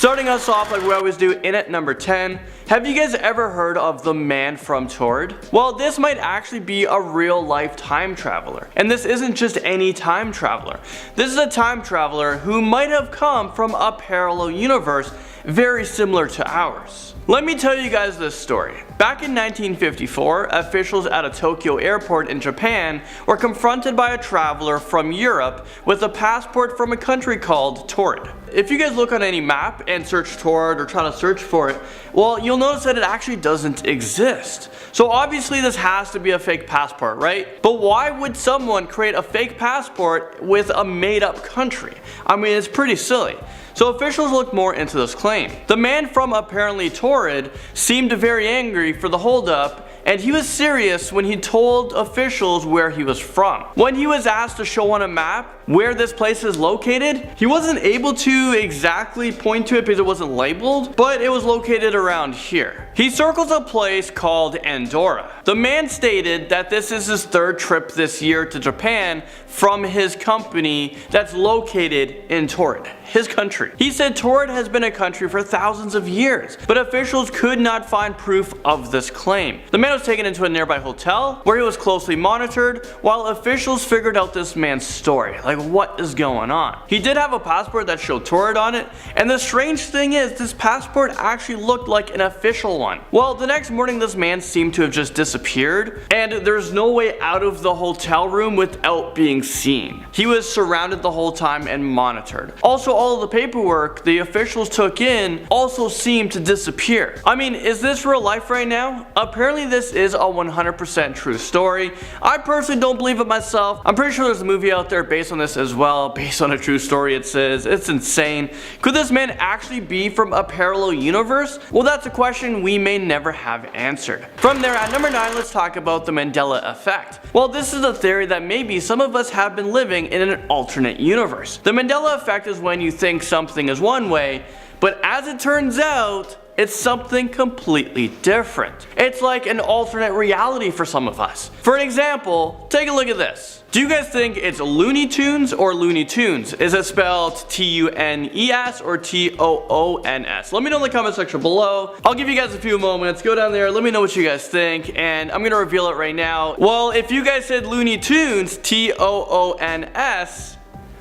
Starting us off like we always do, in at number 10, have you guys ever heard of the man from Tord? Well, this might actually be a real life time traveler. And this isn't just any time traveler. This is a time traveler who might have come from a parallel universe very similar to ours. Let me tell you guys this story. Back in 1954, officials at a Tokyo airport in Japan were confronted by a traveler from Europe with a passport from a country called Tord. If you guys look on any map and search Tord or try to search for it, well, you'll notice that it actually doesn't exist. So obviously this has to be a fake passport, right? But why would someone create a fake passport with a made-up country? I mean, it's pretty silly. So officials looked more into this claim. The man from apparently Tord seemed very angry for the holdup, and he was serious when he told officials where he was from. When he was asked to show on a map where this place is located, he wasn't able to exactly point to it because it wasn't labeled, but it was located around here. He circles a place called Andorra. The man stated that this is his third trip this year to Japan from his company that's located in Tord, his country. He said Tord has been a country for thousands of years, but officials could not find proof of this claim. The man was taken into a nearby hotel where he was closely monitored while officials figured out this man's story. Like, what is going on? He did have a passport that showed Tord on it, and the strange thing is this passport actually looked like an official one. Well, the next morning this man seemed to have just disappeared, and there's no way out of the hotel room without being seen. He was surrounded the whole time and monitored. Also, all of the paperwork the officials took in also seemed to disappear. I mean, is this real life right now? Apparently this is a 100% true story. I personally don't believe it myself. I'm pretty sure there's a movie out there based on this as well, based on a true story it says. It's insane. Could this man actually be from a parallel universe? Well, that's a question we may never have answered. From there, at number 9, let's talk about the Mandela effect. Well, this is a theory that maybe some of us have been living in an alternate universe. The Mandela effect is when you think something is one way, but as it turns out, it's something completely different. It's like an alternate reality for some of us. For an example, take a look at this. Do you guys think it's Looney Tunes or Looney Tunes? Is it spelled T-U-N-E-S or T-O-O-N-S? Let me know in the comment section below. I'll give you guys a few moments. Go down there, let me know what you guys think, and I'm gonna reveal it right now. Well, if you guys said Looney Tunes, T-O-O-N-S,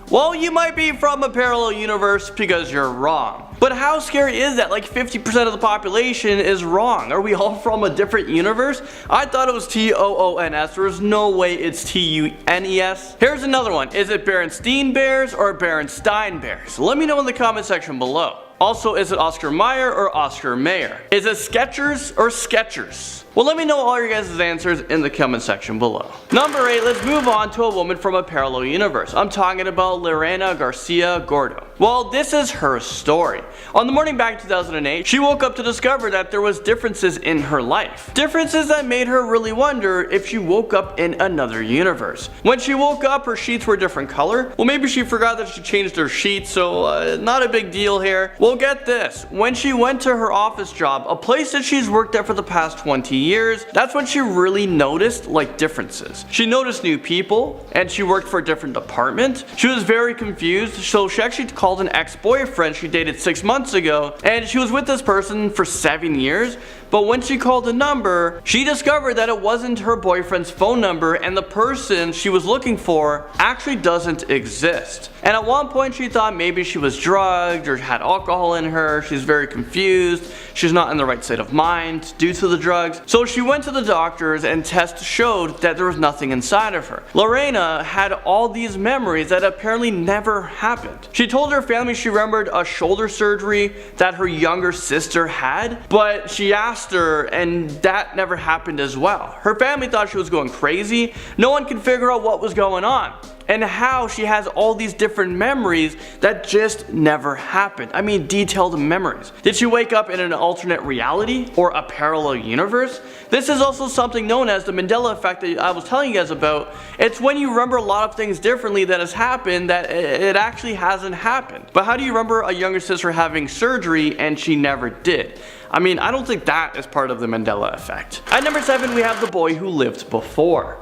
well, you might be from a parallel universe because you're wrong. But how scary is that? Like 50% of the population is wrong. Are we all from a different universe? I thought it was T-O-O-N-S. There's no way it's T-U-N-E-S. Here's another one. Is it Berenstein Bears or Berenstein Bears? Let me know in the comment section below. Also, is it Oscar Mayer or Oscar Mayer? Is it Skechers or Skechers? Well, let me know all your guys' answers in the comment section below. Number 8, let's move on to a woman from a parallel universe. I'm talking about Lorena Garcia Gordo. Well, this is her story. On the morning back in 2008, she woke up to discover that there was differences in her life. Differences that made her really wonder if she woke up in another universe. When she woke up, her sheets were a different color. Well, maybe she forgot that she changed her sheets, so not a big deal here. Well, get this. When she went to her office job, a place that she's worked at for the past 20 years, that's when she really noticed like differences. She noticed new people, and she worked for a different department. She was very confused, so she actually called an ex-boyfriend she dated 6 months ago, and she was with this person for 7 years. But when she called the number, she discovered that it wasn't her boyfriend's phone number, and the person she was looking for actually doesn't exist. And at one point she thought maybe she was drugged or had alcohol in her. She's very confused. She's not in the right state of mind due to the drugs. So she went to the doctors and tests showed that there was nothing inside of her. Lorena had all these memories that apparently never happened. She told her family she remembered a shoulder surgery that her younger sister had, but she asked her and that never happened as well. Her family thought she was going crazy. No one could figure out what was going on and how she has all these different memories that just never happened. I mean, detailed memories. Did she wake up in an alternate reality or a parallel universe? This is also something known as the Mandela effect that I was telling you guys about. It's when you remember a lot of things differently that has happened that it actually hasn't happened. But how do you remember a younger sister having surgery and she never did? I mean, I don't think that is part of the Mandela effect. At number 7, we have the boy who lived before.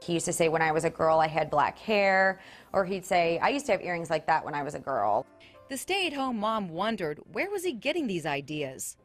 He used to say when I was a girl I had black hair, or he'd say I used to have earrings like that when I was a girl. The stay-at-home mom wondered, where was he getting these ideas?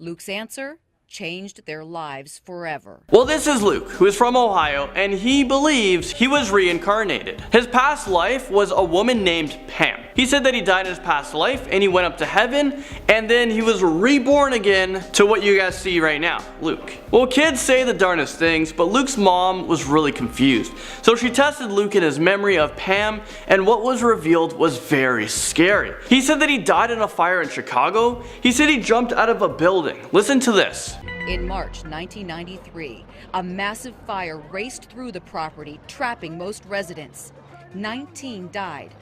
Luke's answer changed their lives forever. Well, this is Luke, who is from Ohio, and he believes he was reincarnated. His past life was a woman named Pam. He said that he died in his past life and he went up to heaven, and then he was reborn again to what you guys see right now, Luke. Well, kids say the darndest things, but Luke's mom was really confused. So she tested Luke in his memory of Pam, and what was revealed was very scary. He said that he died in a fire in Chicago. He said he jumped out of a building. Listen to this. In March 1993, a massive fire raced through the property, trapping most residents. 19 died,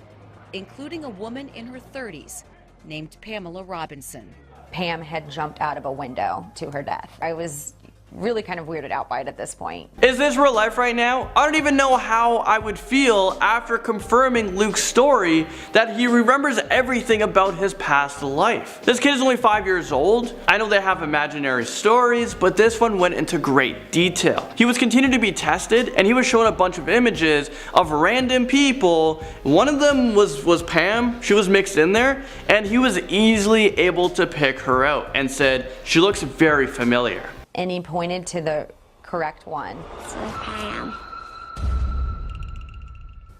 including a woman in her 30s named Pamela Robinson. Pam had jumped out of a window to her death. I was really kind of weirded out by it at this point. Is this real life right now? I don't even know how I would feel after confirming Luke's story that he remembers everything about his past life. This kid is only 5 years old. I know they have imaginary stories, but this one went into great detail. He was continuing to be tested, and he was shown a bunch of images of random people. One of them was Pam. She was mixed in there, and he was easily able to pick her out and said, she looks very familiar. And he pointed to the correct one. So Pam.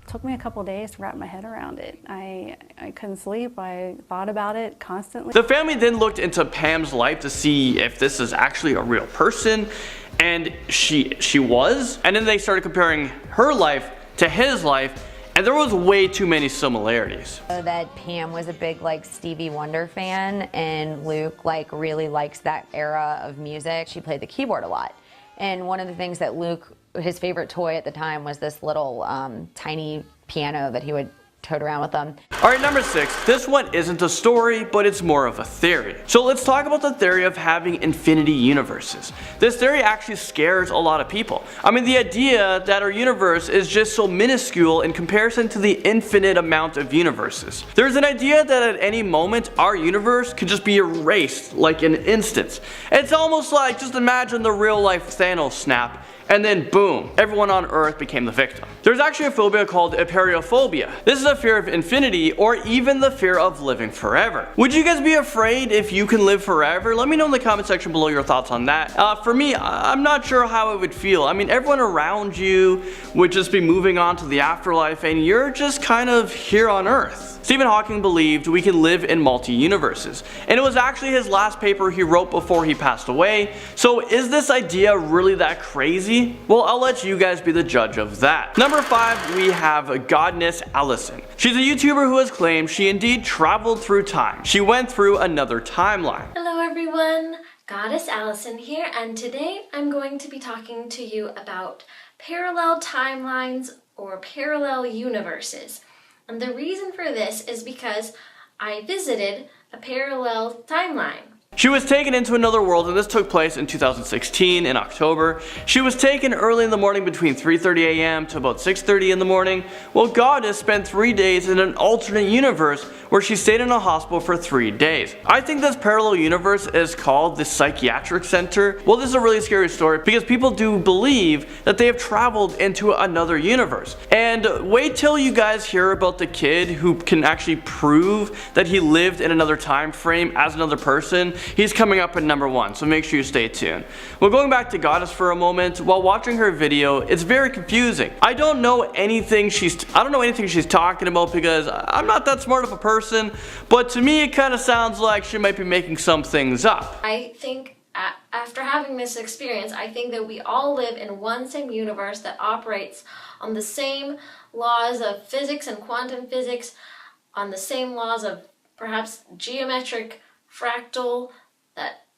Took me a couple days to wrap my head around it. I couldn't sleep. I thought about it constantly. The family then looked into Pam's life to see if this is actually a real person, and she was. And then they started comparing her life to his life, and there was way too many similarities. So that Pam was a big Stevie Wonder fan, and Luke really likes that era of music. She played the keyboard a lot. And one of the things that Luke, his favorite toy at the time was this little tiny piano that he would tote around with them. Alright, number 6. This one isn't a story, but it's more of a theory. So let's talk about the theory of having infinity universes. This theory actually scares a lot of people. I mean, the idea that our universe is just so minuscule in comparison to the infinite amount of universes. There's an idea that at any moment our universe could just be erased like in an instant. It's almost like, just imagine the real life Thanos snap, and then boom, everyone on Earth became the victim. There's actually a phobia called aperiophobia. This is a fear of infinity, or even the fear of living forever. Would you guys be afraid if you can live forever? Let me know in the comment section below your thoughts on that. For me, I'm not sure how it would feel. I mean, everyone around you would just be moving on to the afterlife, and you're just kind of here on Earth. Stephen Hawking believed we can live in multi-universes, and it was actually his last paper he wrote before he passed away. So is this idea really that crazy? Well, I'll let you guys be the judge of that. Number 5, we have Goddess Allison. She's a YouTuber who has claimed she indeed traveled through time. She went through another timeline. Hello everyone, Goddess Allison here, and today I'm going to be talking to you about parallel timelines or parallel universes. And the reason for this is because I visited a parallel timeline. She was taken into another world, and this took place in 2016 in October. She was taken early in the morning between 3:30 a.m. to about 6:30 in the morning. Well, Goddess spent 3 days in an alternate universe where she stayed in a hospital for 3 days. I think this parallel universe is called the Psychiatric Center. Well, this is a really scary story because people do believe that they have traveled into another universe. And wait till you guys hear about the kid who can actually prove that he lived in another time frame as another person. He's coming up at number 1, so make sure you stay tuned. Well, going back to Goddess for a moment, while watching her video, it's very confusing. I don't know anything she's talking about because I'm not that smart of a person, but to me it kind of sounds like she might be making some things up. I think after having this experience, I think that we all live in one same universe that operates on the same laws of physics and quantum physics, on the same laws of perhaps geometric fractal,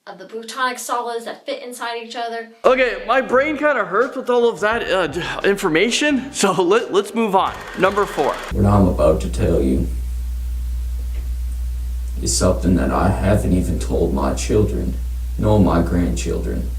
of the plutonic solids that fit inside each other. Okay, my brain kind of hurts with all of that information, so let's move on. Number 4. What I'm about to tell you is something that I haven't even told my children, nor my grandchildren.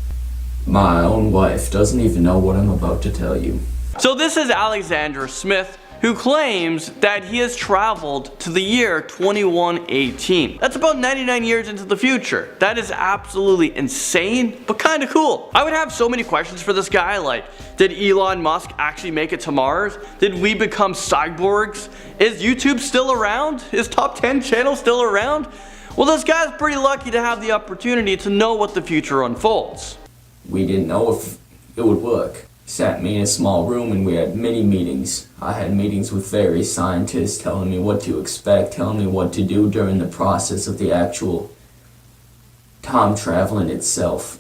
My own wife doesn't even know what I'm about to tell you. So this is Alexandra Smith, who claims that he has traveled to the year 2118. That's about 99 years into the future. That is absolutely insane, but kind of cool. I would have so many questions for this guy, like, did Elon Musk actually make it to Mars? Did we become cyborgs? Is YouTube still around? Is Top 10 channel still around? Well, this guy's pretty lucky to have the opportunity to know what the future unfolds. We didn't know if it would work. Sat me in a small room and we had many meetings. I had meetings with various scientists telling me what to expect, telling me what to do during the process of the actual time traveling itself.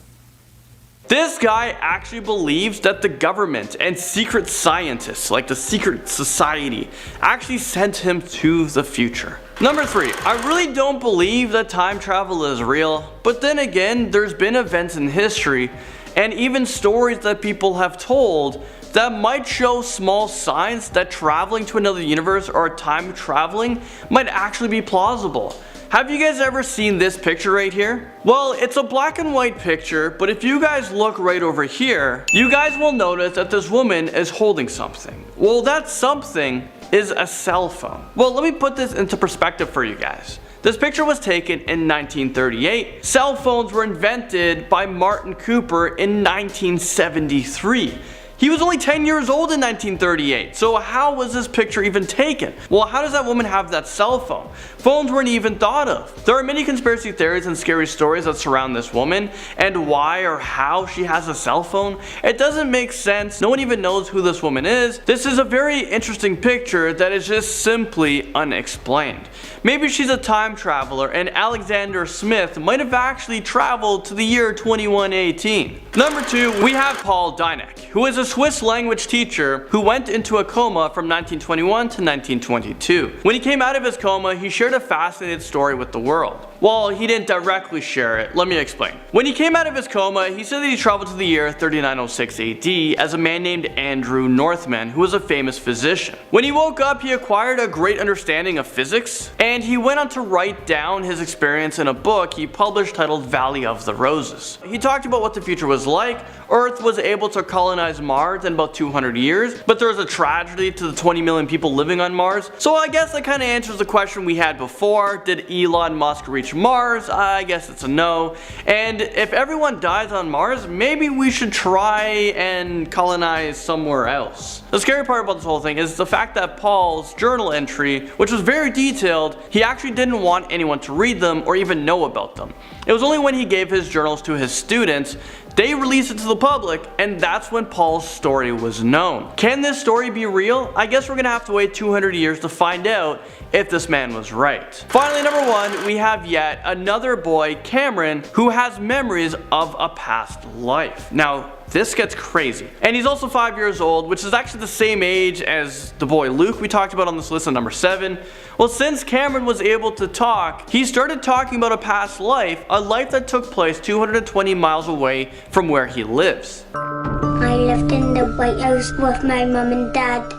This guy actually believes that the government and secret scientists, like the secret society, actually sent him to the future. Number 3, I really don't believe that time travel is real, but then again, there's been events in history and even stories that people have told that might show small signs that traveling to another universe or time traveling might actually be plausible. Have you guys ever seen this picture right here? Well, it's a black and white picture, but if you guys look right over here, you guys will notice that this woman is holding something. Well, that something is a cell phone. Well, let me put this into perspective for you guys. This picture was taken in 1938. Cell phones were invented by Martin Cooper in 1973. He was only 10 years old in 1938, so how was this picture even taken? Well, how does that woman have that cell phone? Phones weren't even thought of. There are many conspiracy theories and scary stories that surround this woman, and why or how she has a cell phone. It doesn't make sense. No one even knows who this woman is. This is a very interesting picture that is just simply unexplained. Maybe she's a time traveler and Alexander Smith might have actually traveled to the year 2118. Number 2, we have Paul Dinac, who is a Swiss language teacher who went into a coma from 1921 to 1922. When he came out of his coma, he shared a fascinating story with the world. Well, he didn't directly share it. Let me explain. When he came out of his coma, he said that he traveled to the year 3906 AD as a man named Andrew Northman, who was a famous physician. When he woke up, he acquired a great understanding of physics, and he went on to write down his experience in a book he published titled Valley of the Roses. He talked about what the future was like. Earth was able to colonize Mars in about 200 years, but there was a tragedy to the 20 million people living on Mars. So I guess that kind of answers the question we had before. Did Elon Musk reach Mars? I guess it's a no. And if everyone dies on Mars, maybe we should try and colonize somewhere else. The scary part about this whole thing is the fact that Paul's journal entry, which was very detailed, he actually didn't want anyone to read them or even know about them. It was only when he gave his journals to his students, they released it to the public, and that's when Paul's story was known. Can this story be real? I guess we're gonna have to wait 200 years to find out if this man was right. Finally, number 1, we have yet another boy, Cameron, who has memories of a past life. Now, this gets crazy. And he's also 5 years old, which is actually the same age as the boy Luke we talked about on this list at number 7. Well, since Cameron was able to talk, he started talking about a past life, a life that took place 220 miles away from where he lives. I lived in the White House with my mum and dad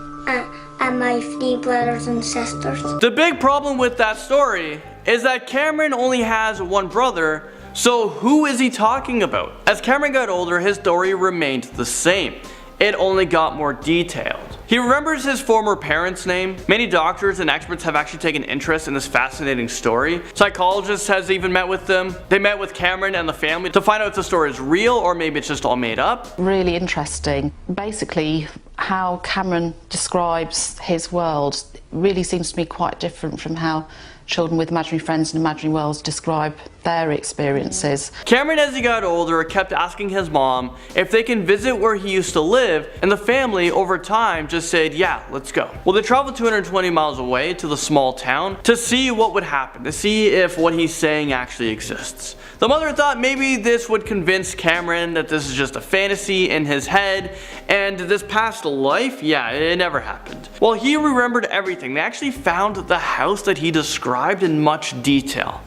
and my 3 brothers and sisters. The big problem with that story is that Cameron only has one brother, so who is he talking about? As Cameron got older, his story remained the same. It only got more detailed. He remembers his former parents' name. Many doctors and experts have actually taken interest in this fascinating story. Psychologists has even met with them. They met with Cameron and the family to find out if the story is real or maybe it's just all made up. Really interesting. Basically, how Cameron describes his world really seems to me quite different from how children with imaginary friends and imaginary worlds describe their experiences. Cameron, as he got older, kept asking his mom if they can visit where he used to live, and the family over time just said, yeah, let's go. Well, they traveled 220 miles away to the small town to see what would happen, to see if what he's saying actually exists. The mother thought maybe this would convince Cameron that this is just a fantasy in his head, and this past life, yeah, it never happened. Well, he remembered everything. They actually found the house that he described in much detail.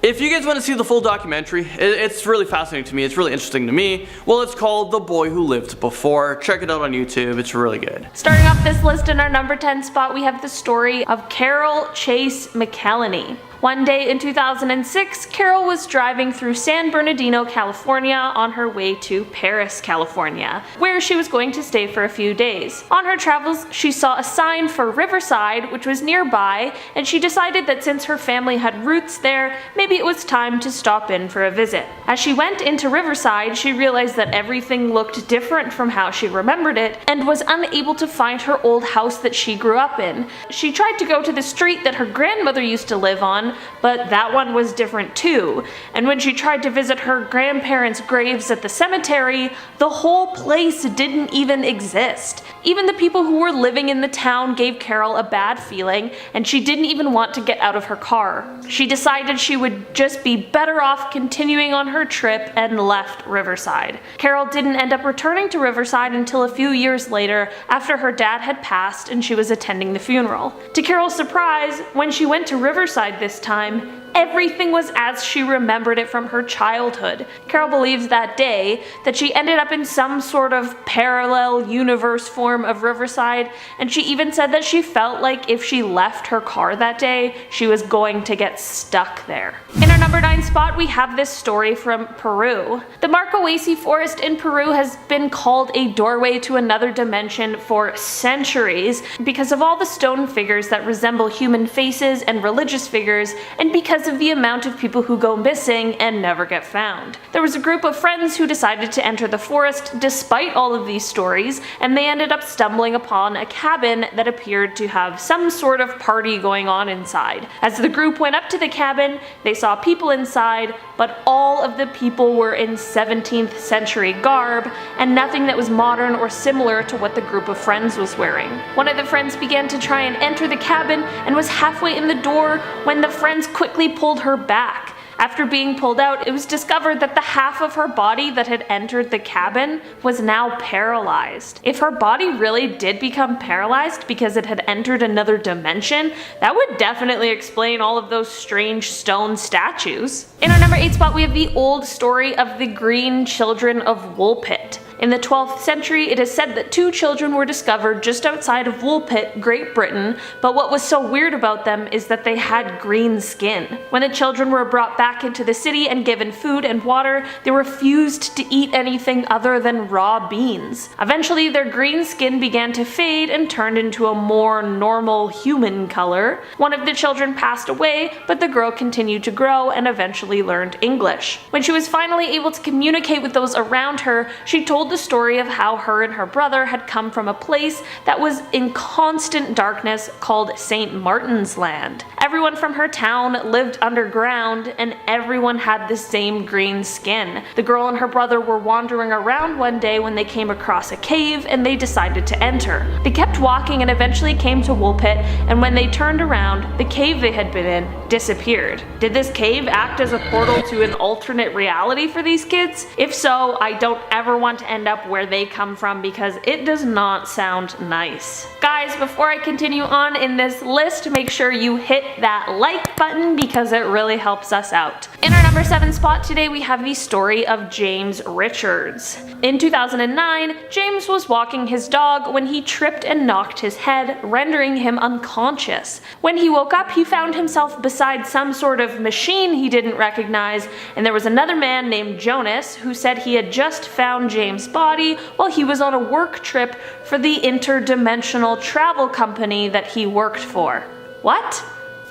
If you guys want to see the full documentary, it's really fascinating to me, it's really interesting to me. Well, it's called The Boy Who Lived Before. Check it out on YouTube, it's really good. Starting off this list in our number 10 spot, we have the story of Carol Chase McElhenney. One day in 2006, Carol was driving through San Bernardino, California on her way to Paris, California, where she was going to stay for a few days. On her travels, she saw a sign for Riverside, which was nearby, and she decided that since her family had roots there, maybe it was time to stop in for a visit. As she went into Riverside, she realized that everything looked different from how she remembered it, and was unable to find her old house that she grew up in. She tried to go to the street that her grandmother used to live on, but that one was different too. And when she tried to visit her grandparents' graves at the cemetery, the whole place didn't even exist. Even the people who were living in the town gave Carol a bad feeling, and she didn't even want to get out of her car. She decided she would just be better off continuing on her trip and left Riverside. Carol didn't end up returning to Riverside until a few years later, after her dad had passed and she was attending the funeral. To Carol's surprise, when she went to Riverside this time, everything was as she remembered it from her childhood. Carol believes that day that she ended up in some sort of parallel universe form of Riverside, and she even said that she felt like if she left her car that day, she was going to get stuck there. In our number 9 spot, we have this story from Peru. The Marcohuesi forest in Peru has been called a doorway to another dimension for centuries because of all the stone figures that resemble human faces and religious figures, and because of the amount of people who go missing and never get found. There was a group of friends who decided to enter the forest despite all of these stories, and they ended up stumbling upon a cabin that appeared to have some sort of party going on inside. As the group went up to the cabin, they saw people inside, but all of the people were in 17th century garb, and nothing that was modern or similar to what the group of friends was wearing. One of the friends began to try and enter the cabin and was halfway in the door when the friends quickly pulled her back. After being pulled out, it was discovered that the half of her body that had entered the cabin was now paralyzed. If her body really did become paralyzed because it had entered another dimension, that would definitely explain all of those strange stone statues. In our number 8 spot, we have the old story of the Green Children of Woolpit. In the 12th century, it is said that 2 children were discovered just outside of Woolpit, Great Britain, but what was so weird about them is that they had green skin. When the children were brought back into the city and given food and water, they refused to eat anything other than raw beans. Eventually, their green skin began to fade and turned into a more normal human color. One of the children passed away, but the girl continued to grow and eventually learned English. When she was finally able to communicate with those around her, she told the story of how her and her brother had come from a place that was in constant darkness called St. Martin's Land. Everyone from her town lived underground, and everyone had the same green skin. The girl and her brother were wandering around one day when they came across a cave, and they decided to enter. They kept walking and eventually came to Woolpit, and when they turned around, the cave they had been in disappeared. Did this cave act as a portal to an alternate reality for these kids? If so, I don't ever want to end up where they come from because it does not sound nice. Guys, before I continue on in this list, make sure you hit that like button because it really helps us out. In our number 7 spot today, we have the story of James Richards. In 2009, James was walking his dog when he tripped and knocked his head, rendering him unconscious. When he woke up, he found himself beside some sort of machine he didn't recognize, and there was another man named Jonas who said he had just found James' body while he was on a work trip for the interdimensional travel company that he worked for. What?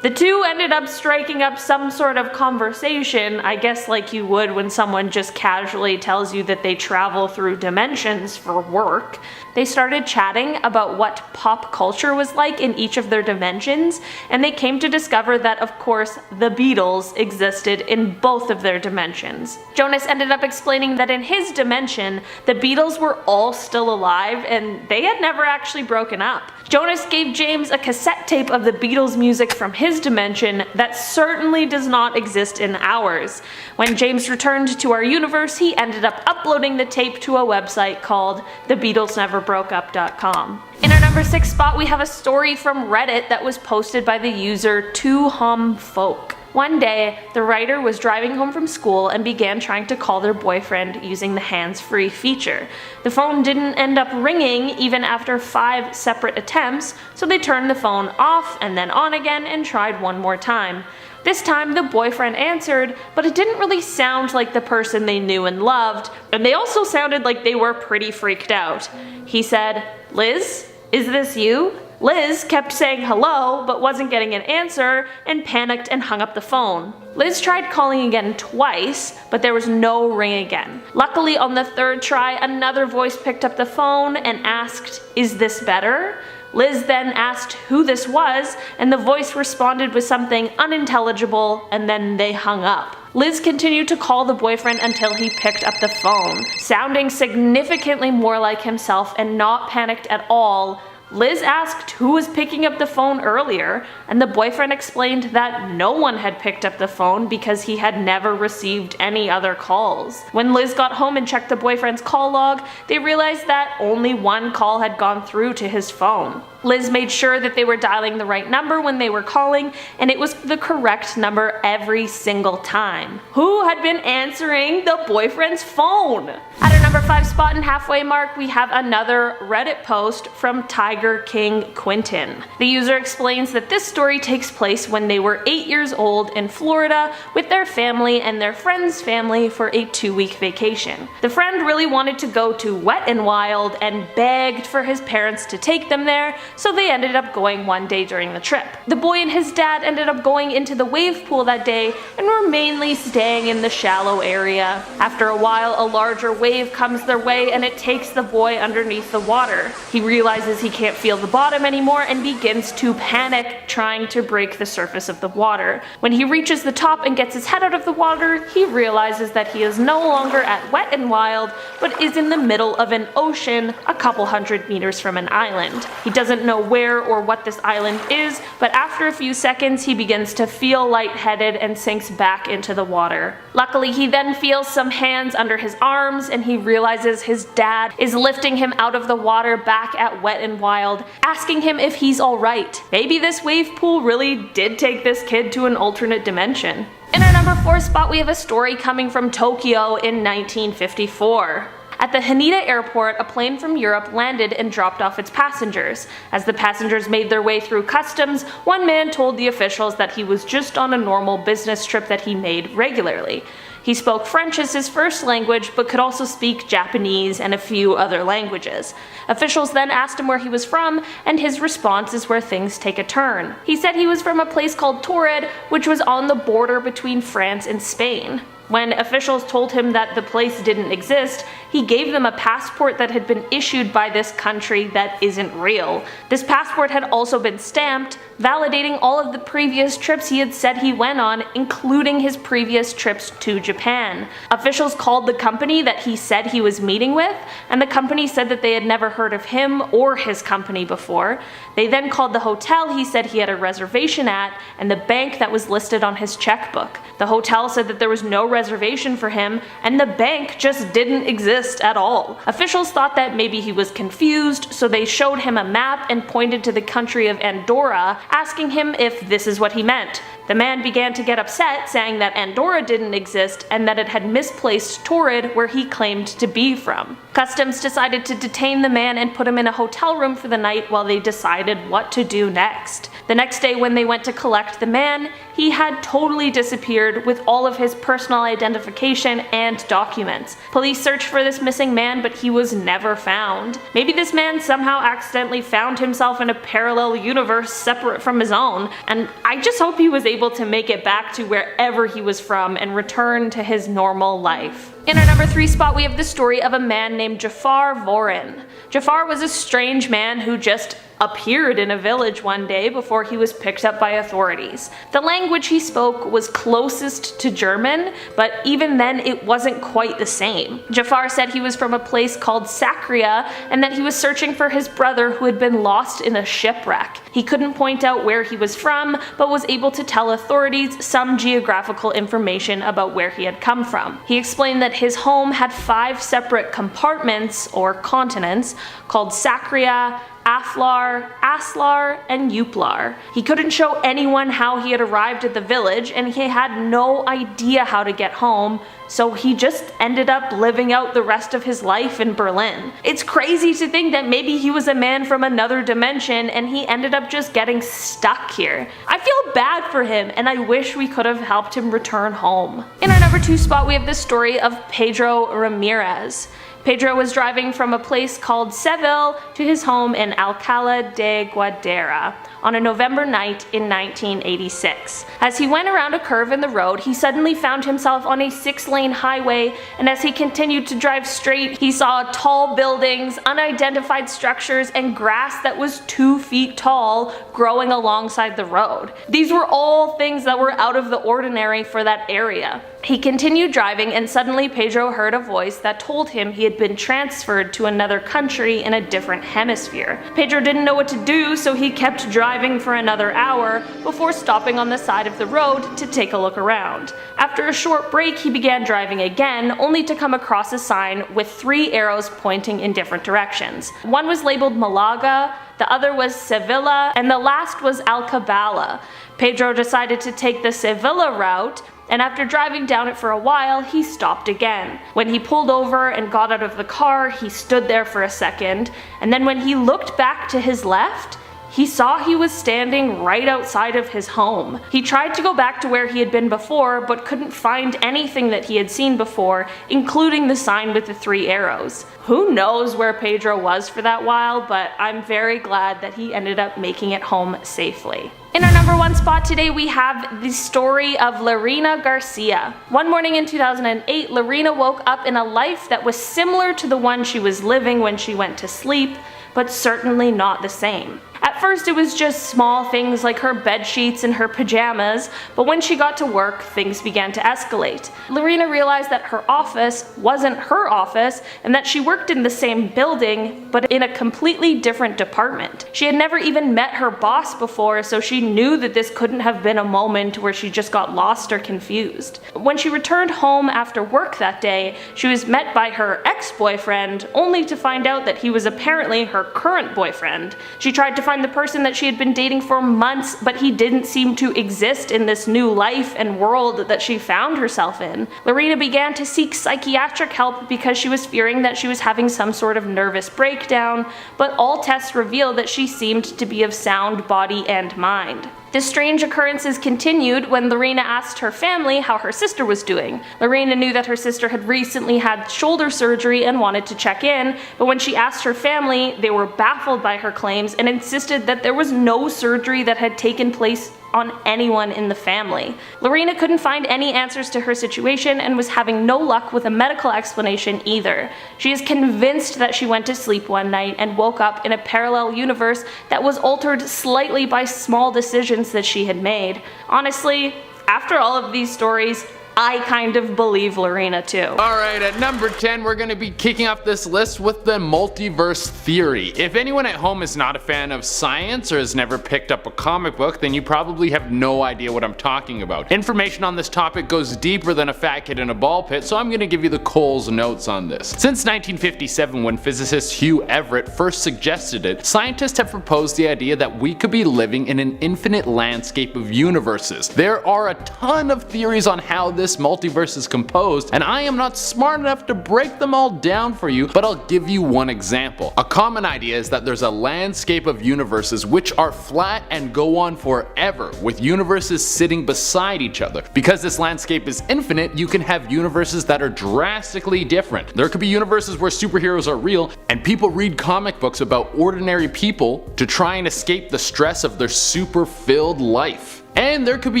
The two ended up striking up some sort of conversation, I guess like you would when someone just casually tells you that they travel through dimensions for work. They started chatting about what pop culture was like in each of their dimensions, and they came to discover that, of course, the Beatles existed in both of their dimensions. Jonas ended up explaining that in his dimension, the Beatles were all still alive and they had never actually broken up. Jonas gave James a cassette tape of the Beatles music from his dimension that certainly does not exist in ours. When James returned to our universe, he ended up uploading the tape to a website called thebeatlesneverbroakeup.com. In our number 6 spot, we have a story from Reddit that was posted by the user 2humfolk. One day, the writer was driving home from school and began trying to call their boyfriend using the hands-free feature. The phone didn't end up ringing even after 5 separate attempts, so they turned the phone off and then on again and tried one more time. This time the boyfriend answered, but it didn't really sound like the person they knew and loved, and they also sounded like they were pretty freaked out. He said, "Liz, is this you?" Liz kept saying hello, but wasn't getting an answer, and panicked and hung up the phone. Liz tried calling again twice, but there was no ring again. Luckily, on the 3rd try, another voice picked up the phone and asked, "Is this better?" Liz then asked who this was, and the voice responded with something unintelligible, and then they hung up. Liz continued to call the boyfriend until he picked up the phone. Sounding significantly more like himself and not panicked at all, Liz asked who was picking up the phone earlier, and the boyfriend explained that no one had picked up the phone because he had never received any other calls. When Liz got home and checked the boyfriend's call log, they realized that only one call had gone through to his phone. Liz made sure that they were dialing the right number when they were calling, and it was the correct number every single time. Who had been answering the boyfriend's phone? At our number 5 spot and halfway mark, we have another Reddit post from Tiger King Quentin. The user explains that this story takes place when they were 8 years old in Florida with their family and their friend's family for a 2-week vacation. The friend really wanted to go to Wet n Wild and begged for his parents to take them there, so they ended up going one day during the trip. The boy and his dad ended up going into the wave pool that day and were mainly staying in the shallow area. After a while, a larger wave comes their way and it takes the boy underneath the water. He realizes he can't feel the bottom anymore and begins to panic, trying to break the surface of the water. When he reaches the top and gets his head out of the water, he realizes that he is no longer at Wet n Wild, but is in the middle of an ocean a couple hundred meters from an island. He doesn't know where or what this island is, but after a few seconds he begins to feel lightheaded and sinks back into the water. Luckily, he then feels some hands under his arms and he realizes his dad is lifting him out of the water back at Wet n Wild, asking him if he's alright. Maybe this wave pool really did take this kid to an alternate dimension. In our number 4 spot, we have a story coming from Tokyo in 1954. At the Haneda airport, a plane from Europe landed and dropped off its passengers. As the passengers made their way through customs, one man told the officials that he was just on a normal business trip that he made regularly. He spoke French as his first language, but could also speak Japanese and a few other languages. Officials then asked him where he was from, and his response is where things take a turn. He said he was from a place called Torrid, which was on the border between France and Spain. When officials told him that the place didn't exist, he gave them a passport that had been issued by this country that isn't real. This passport had also been stamped, validating all of the previous trips he had said he went on, including his previous trips to Japan. Officials called the company that he said he was meeting with, and the company said that they had never heard of him or his company before. They then called the hotel he said he had a reservation at, and the bank that was listed on his checkbook. The hotel said that there was no reservation for him, and the bank just didn't exist at all. Officials thought that maybe he was confused, so they showed him a map and pointed to the country of Andorra, asking him if this is what he meant. The man began to get upset, saying that Andorra didn't exist and that it had misplaced Torrid, where he claimed to be from. Customs decided to detain the man and put him in a hotel room for the night while they decided what to do next. The next day, when they went to collect the man, he had totally disappeared with all of his personal identification and documents. Police searched for this missing man, but he was never found. Maybe this man somehow accidentally found himself in a parallel universe separate from his own, and I just hope he was able to make it back to wherever he was from and return to his normal life. In our number 3 spot, we have the story of a man named Jafar Vorin. Jafar was a strange man who just appeared in a village one day before he was picked up by authorities. The language he spoke was closest to German, but even then it wasn't quite the same. Jafar said he was from a place called Sakria and that he was searching for his brother who had been lost in a shipwreck. He couldn't point out where he was from, but was able to tell authorities some geographical information about where he had come from. He explained that his home had 5 separate compartments, or continents, called Sakria, Aflar, Aslar, and Uplar. He couldn't show anyone how he had arrived at the village, and he had no idea how to get home, so he just ended up living out the rest of his life in Berlin. It's crazy to think that maybe he was a man from another dimension and he ended up just getting stuck here. I feel bad for him, and I wish we could have helped him return home. In our number 2 spot, we have the story of Pedro Ramirez. Pedro was driving from a place called Seville to his home in Alcalá de Guadalajara on a November night in 1986. As he went around a curve in the road, he suddenly found himself on a 6-lane highway, and as he continued to drive straight, he saw tall buildings, unidentified structures, and grass that was 2 feet tall growing alongside the road. These were all things that were out of the ordinary for that area. He continued driving, and suddenly Pedro heard a voice that told him he had been transferred to another country in a different hemisphere. Pedro didn't know what to do, so he kept driving for another hour before stopping on the side of the road to take a look around. After a short break, he began driving again, only to come across a sign with 3 arrows pointing in different directions. One was labeled Malaga, the other was Sevilla, and the last was Alcabala. Pedro decided to take the Sevilla route, and after driving down it for a while, he stopped again. When he pulled over and got out of the car, he stood there for a second, and then when he looked back to his left, he saw he was standing right outside of his home. He tried to go back to where he had been before, but couldn't find anything that he had seen before, including the sign with the 3 arrows. Who knows where Pedro was for that while, but I'm very glad that he ended up making it home safely. In our number 1 spot today, we have the story of Lorena Garcia. One morning in 2008, Lorena woke up in a life that was similar to the one she was living when she went to sleep, but certainly not the same. At first, it was just small things like her bed sheets and her pajamas, but when she got to work, things began to escalate. Lorena realized that her office wasn't her office and that she worked in the same building, but in a completely different department. She had never even met her boss before, so she knew that this couldn't have been a moment where she just got lost or confused. When she returned home after work that day, she was met by her ex-boyfriend, only to find out that he was apparently her current boyfriend. She tried to find the person that she had been dating for months, but he didn't seem to exist in this new life and world that she found herself in. Lorena began to seek psychiatric help because she was fearing that she was having some sort of nervous breakdown, but all tests revealed that she seemed to be of sound body and mind. The strange occurrences continued when Lorena asked her family how her sister was doing. Lorena knew that her sister had recently had shoulder surgery and wanted to check in, but when she asked her family, they were baffled by her claims and insisted that there was no surgery that had taken place on anyone in the family. Lorena couldn't find any answers to her situation and was having no luck with a medical explanation either. She is convinced that she went to sleep one night and woke up in a parallel universe that was altered slightly by small decisions that she had made. Honestly, after all of these stories, I kind of believe Lorena too. Alright, at number 10, we're going to be kicking off this list with the multiverse theory. If anyone at home is not a fan of science or has never picked up a comic book, then you probably have no idea what I'm talking about. Information on this topic goes deeper than a fat kid in a ball pit, so I'm going to give you the Cole's notes on this. Since 1957, when physicist Hugh Everett first suggested it, scientists have proposed the idea that we could be living in an infinite landscape of universes. There are a ton of theories on how this multiverse is composed, and I am not smart enough to break them all down for you, but I'll give you one example. A common idea is that there's a landscape of universes which are flat and go on forever, with universes sitting beside each other. Because this landscape is infinite, you can have universes that are drastically different. There could be universes where superheroes are real, and people read comic books about ordinary people to try and escape the stress of their super-filled life. And there could be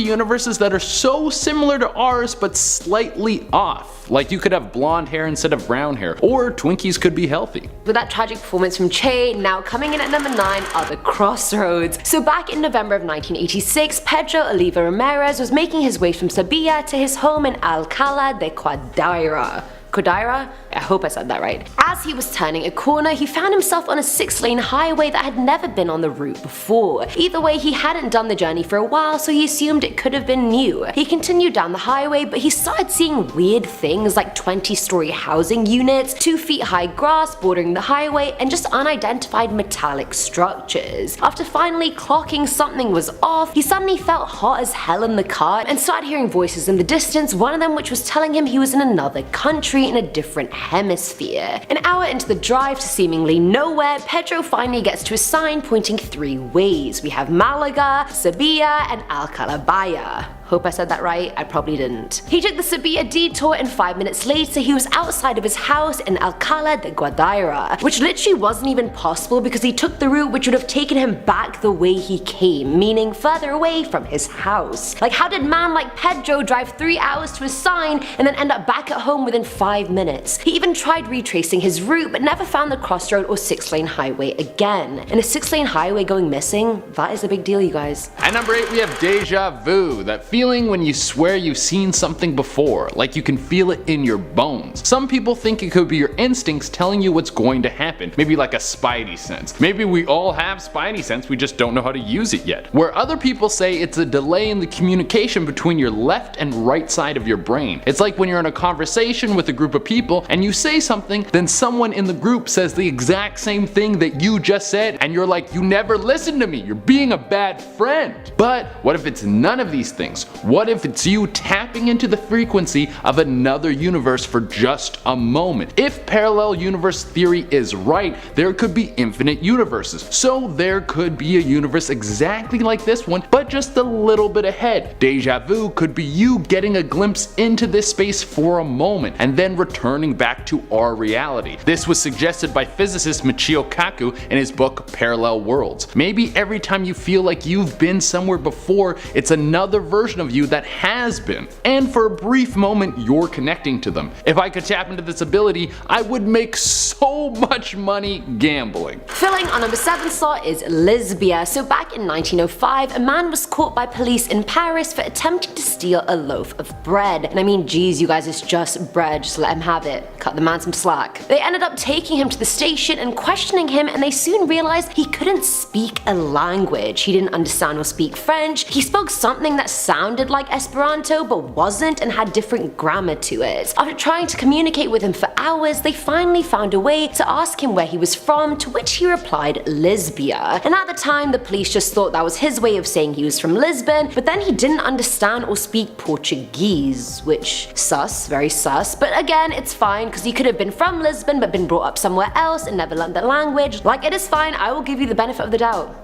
universes that are so similar to ours but slightly off. Like you could have blonde hair instead of brown hair, or Twinkies could be healthy. With that tragic performance from Che, now coming in at number 9 are the Crossroads. So back in November of 1986, Pedro Oliva Ramirez was making his way from Sevilla to his home in Alcalá de Guadalajara. Kodaira? I hope I said that right. As he was turning a corner, he found himself on a 6-lane highway that had never been on the route before. Either way, he hadn't done the journey for a while, so he assumed it could have been new. He continued down the highway, but he started seeing weird things like 20-story housing units, 2-feet-high grass bordering the highway, and just unidentified metallic structures. After finally clocking something was off, he suddenly felt hot as hell in the car and started hearing voices in the distance, one of them which was telling him he was in another country in a different hemisphere. An hour into the drive to seemingly nowhere, Pedro finally gets to a sign pointing 3 ways. We have Malaga, Sevilla, and Alcalá. Hope I said that right, I probably didn't. He took the Sevilla detour and 5 minutes later he was outside of his house in Alcalá de Guadaira, which literally wasn't even possible because he took the route which would have taken him back the way he came, meaning further away from his house. Like, how did man like Pedro drive 3 hours to a sign and then end up back at home within 5 minutes? He even tried retracing his route but never found the crossroad or 6-lane highway again. And a 6-lane highway going missing, that is a big deal, you guys. At number 8 we have deja vu, that feeling when you swear you've seen something before, like you can feel it in your bones. Some people think it could be your instincts telling you what's going to happen, maybe like a spidey sense. Maybe we all have spidey sense, we just don't know how to use it yet. Where other people say it's a delay in the communication between your left and right side of your brain. It's like when you're in a conversation with a group of people and you say something, then someone in the group says the exact same thing that you just said and you're like, you never listened to me, you're being a bad friend. But what if it's none of these things? What if it's you tapping into the frequency of another universe for just a moment? If parallel universe theory is right, there could be infinite universes. So there could be a universe exactly like this one, but just a little bit ahead. Deja vu could be you getting a glimpse into this space for a moment and then returning back to our reality. This was suggested by physicist Michio Kaku in his book Parallel Worlds. Maybe every time you feel like you've been somewhere before, it's another version of you that has been, and for a brief moment you're connecting to them. If I could tap into this ability, I would make so much money gambling. Filling on number 7 slot is Lisbia. So back in 1905, a man was caught by police in Paris for attempting to steal a loaf of bread. And I mean, geez, you guys, it's just bread, just let him have it. Cut the man some slack. They ended up taking him to the station and questioning him, and they soon realized he couldn't speak a language. He didn't understand or speak French. He spoke something that sounded like Esperanto but wasn't and had different grammar to it. After trying to communicate with him for hours, they finally found a way to ask him where he was from, to which he replied Lisbia. And at the time the police just thought that was his way of saying he was from Lisbon, but then he didn't understand or speak Portuguese, which sus, very sus, but again it's fine because he could have been from Lisbon but been brought up somewhere else and never learned the language. Like, it is fine, I will give you the benefit of the doubt.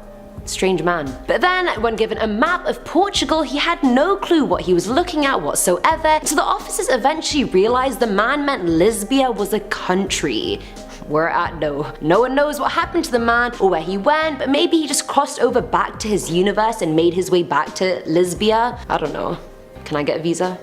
Strange man. But then, when given a map of Portugal, he had no clue what he was looking at whatsoever, so the officers eventually realized the man meant Lisbia was a country. We're at no one knows what happened to the man or where he went, but maybe he just crossed over back to his universe and made his way back to Lisbia. I don't know. Can I get a visa?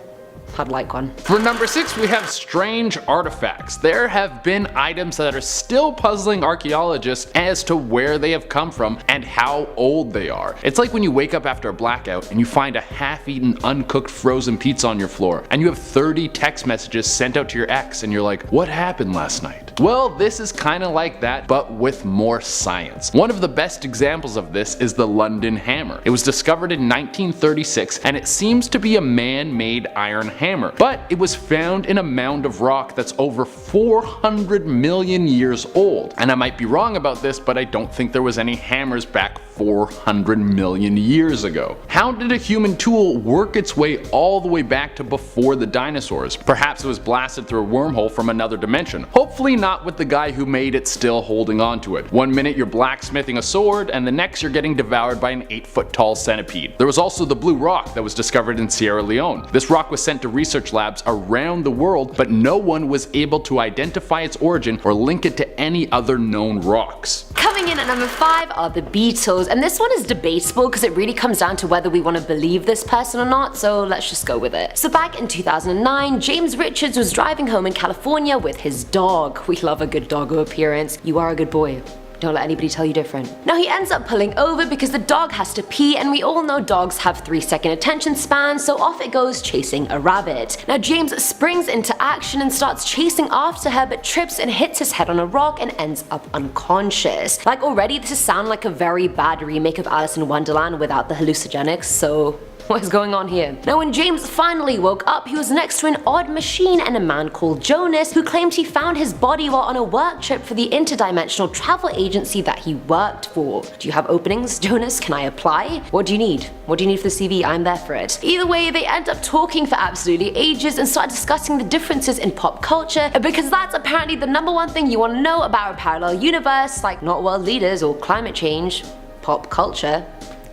I'd like one. For number 6 we have strange artifacts. There have been items that are still puzzling archaeologists as to where they have come from and how old they are. It's like when you wake up after a blackout and you find a half-eaten uncooked frozen pizza on your floor and you have 30 text messages sent out to your ex and you're like, what happened last night? Well, this is kinda like that, but with more science. One of the best examples of this is the London hammer. It was discovered in 1936 and it seems to be a man-made iron hammer, but it was found in a mound of rock that's over 400 million years old. And I might be wrong about this, but I don't think there was any hammers back 400 million years ago. How did a human tool work its way all the way back to before the dinosaurs? Perhaps it was blasted through a wormhole from another dimension. Hopefully not with the guy who made it still holding on to it. One minute you're blacksmithing a sword and the next you're getting devoured by an 8-foot tall centipede. There was also the blue rock that was discovered in Sierra Leone. This rock was sent to research labs around the world, but no one was able to identify its origin or link it to any other known rocks. Coming in at number 5 are the Beatles, and this one is debatable because it really comes down to whether we want to believe this person or not, so let's just go with it. So back in 2009, James Richards was driving home in California with his dog. We love a good doggo appearance. You are a good boy. Don't let anybody tell you different. Now he ends up pulling over because the dog has to pee, and we all know dogs have 3-second attention spans, so off it goes chasing a rabbit. Now James springs into action and starts chasing after her, but trips and hits his head on a rock and ends up unconscious. Like already this sounds like a very bad remake of Alice in Wonderland without the hallucinogenics, so what is going on here? Now when James finally woke up, he was next to an odd machine and a man called Jonas who claimed he found his body while on a work trip for the interdimensional travel agency that he worked for. Do you have openings, Jonas? Can I apply? What do you need? What do you need for the CV? I'm there for it. Either way, they end up talking for absolutely ages and start discussing the differences in pop culture, because that's apparently the #1 thing you want to know about a parallel universe, like not world leaders or climate change. Pop culture.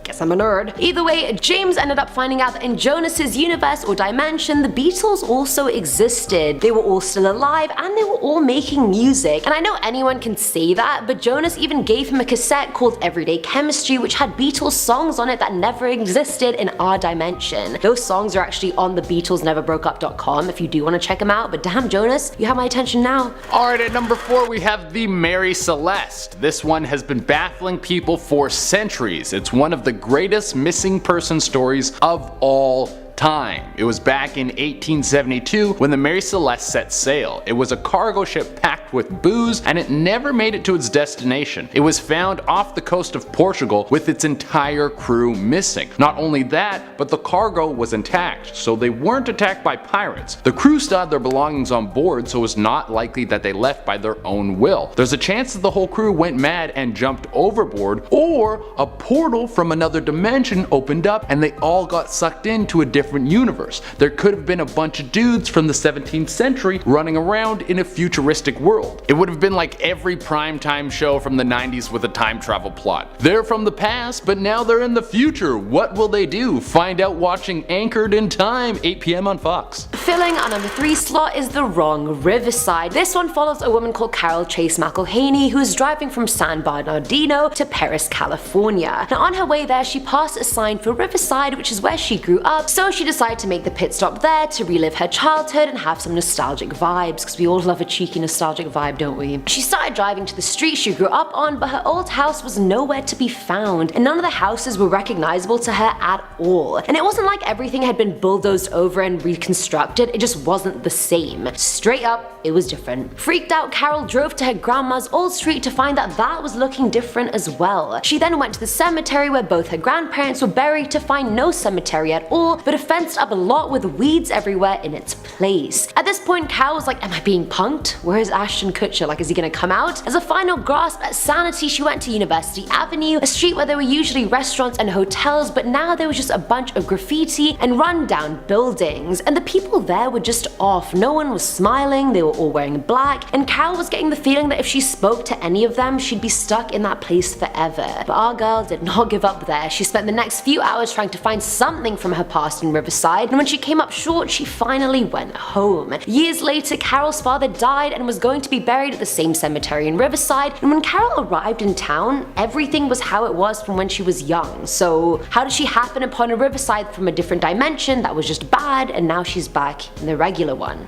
Guess I'm a nerd. Either way, James ended up finding out that in Jonas's universe or dimension, the Beatles also existed. They were all still alive and they were all making music. And I know anyone can say that, but Jonas even gave him a cassette called Everyday Chemistry, which had Beatles songs on it that never existed in our dimension. Those songs are actually on the BeatlesNeverBrokeUp.com if you do want to check them out, but damn Jonas, you have my attention now. Alright, at number 4 we have the Mary Celeste. This one has been baffling people for centuries. It's one of the greatest missing person stories of all time. It was back in 1872 when the Mary Celeste set sail. It was a cargo ship packed with booze and it never made it to its destination. It was found off the coast of Portugal with its entire crew missing. Not only that, but the cargo was intact, so they weren't attacked by pirates. The crew still had their belongings on board, so it was not likely that they left by their own will. There's a chance that the whole crew went mad and jumped overboard, or a portal from another dimension opened up and they all got sucked into a different universe. There could have been a bunch of dudes from the 17th century running around in a futuristic world. It would have been like every primetime show from the 90s with a time travel plot. They're from the past, but now they're in the future. What will they do? Find out watching Anchored in Time, 8 p.m. on Fox. Filling our number 3 slot is the wrong Riverside. This one follows a woman called Carol Chase McElhaney who is driving from San Bernardino to Paris, California. Now on her way there, she passed a sign for Riverside, which is where she grew up, so she decided to make the pit stop there to relive her childhood and have some nostalgic vibes, because we all love a cheeky nostalgic vibe, don't we? She started driving to the street she grew up on, but her old house was nowhere to be found, and none of the houses were recognizable to her at all. And it wasn't like everything had been bulldozed over and reconstructed, it just wasn't the same. Straight up, it was different. Freaked out, Carol drove to her grandma's old street to find that that was looking different as well. She then went to the cemetery where both her grandparents were buried to find no cemetery at all, but a fenced up a lot with weeds everywhere in its place. At this point, Carol was like, am I being punked? Where is Ashton Kutcher? Like, is he gonna come out? As a final grasp at sanity, she went to University Avenue, a street where there were usually restaurants and hotels, but now there was just a bunch of graffiti and run-down buildings, and the people there were just off. No one was smiling, they were all wearing black, and Carol was getting the feeling that if she spoke to any of them, she'd be stuck in that place forever. But our girl did not give up there. She spent the next few hours trying to find something from her past in Riverside, and when she came up short, she finally went home. Years later, Carol's father died and was going to be buried at the same cemetery in Riverside, and when Carol arrived in town, everything was how it was from when she was young. So how did she happen upon a Riverside from a different dimension that was just bad, and now she's back in the regular one?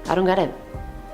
I don't get it.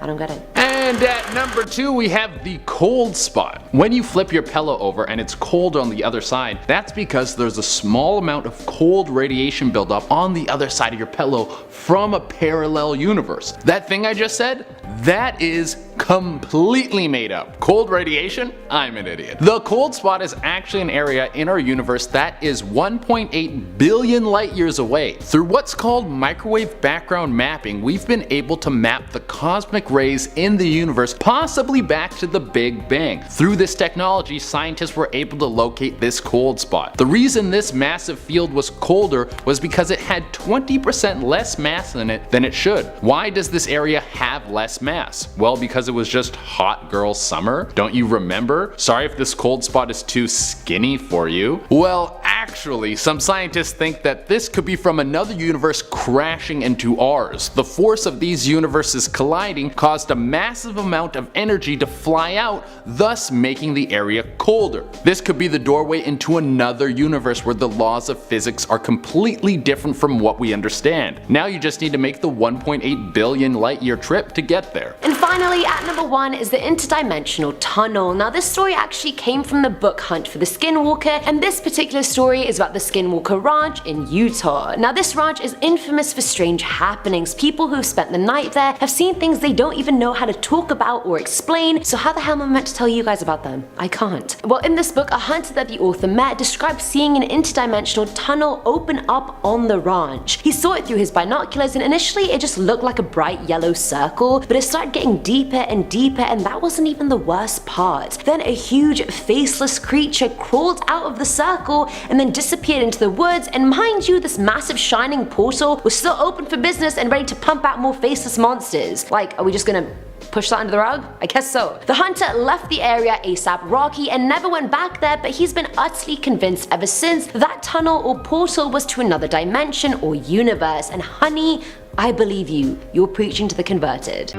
I don't get it. And at number 2 we have the cold spot. When you flip your pillow over and it's cold on the other side, that's because there's a small amount of cold radiation buildup on the other side of your pillow from a parallel universe. That thing I just said, that is completely made up. Cold radiation? I'm an idiot. The cold spot is actually an area in our universe that is 1.8 billion light years away. Through what's called microwave background mapping, we've been able to map the cosmic rays in the universe possibly back to the Big Bang. Through this technology, scientists were able to locate this cold spot. The reason this massive field was colder was because it had 20% less mass in it than it should. Why does this area have less mass? Well, because it was just hot girl summer. Don't you remember? Sorry if this cold spot is too skinny for you. Well, Actually, some scientists think that this could be from another universe crashing into ours. The force of these universes colliding caused a massive amount of energy to fly out, thus making the area colder. This could be the doorway into another universe where the laws of physics are completely different from what we understand. Now you just need to make the 1.8 billion light year trip to get there. And finally, at number 1 is the interdimensional tunnel. Now this story actually came from the book Hunt for the Skinwalker, and this particular story is about the Skinwalker Ranch in Utah. Now this ranch is infamous for strange happenings. People who have spent the night there have seen things they don't even know how to talk about or explain, so how the hell am I meant to tell you guys about them? I can't. Well, in this book, a hunter that the author met described seeing an interdimensional tunnel open up on the ranch. He saw it through his binoculars, and initially it just looked like a bright yellow circle, but it started getting deeper and deeper, and that wasn't even the worst part. Then a huge faceless creature crawled out of the circle and then disappeared into the woods, and mind you, this massive shining portal was still open for business and ready to pump out more faceless monsters. Like, are we just gonna push that under the rug? I guess so. The hunter left the area ASAP Rocky and never went back there, but he's been utterly convinced ever since that tunnel or portal was to another dimension or universe, and honey, I believe you. You're preaching to the converted.